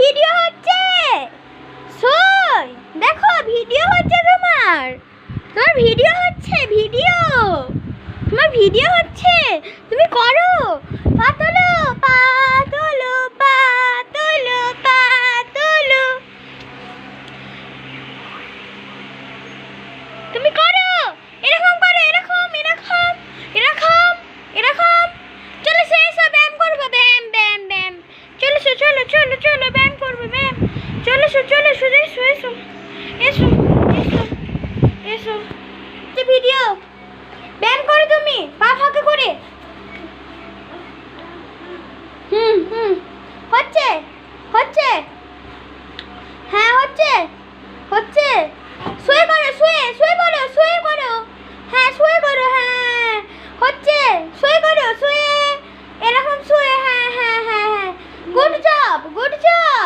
Video হচ্ছে। সই দেখো ভিডিও হচ্ছে তোমার ভিডিও হচ্ছে তোমার ভিডিও হচ্ছে। তুমি করো পা তোলো পা তোলো পা তোলো পা তোলো। তুমি করো এরকম করো এরকম এরকম এরকম এরকম। চলো এসো ব্যায়াম করবো ব্যায়াম ব্যায়াম ব্যায়াম। চলো চলো চলো চলো ব্যায়াম করবো ব্যায়াম। চলো চলো এসো এসো এসো এসো এসো এসো। ভিডিও ব্যায়াম করো তুমি পা ফাঁকা করে। হচ্ছে হচ্ছে হ্যাঁ হচ্ছে হচ্ছে। শুয়ে করো শুয়ে শুয়ে করো শুয়ে করো। হ্যাঁ শুয়ে করো হ্যাঁ হচ্ছে। শুয়ে করো শুয়ে এরকম শুয়ে হ্যাঁ হ্যাঁ হ্যাঁ হ্যাঁ। Good job good job.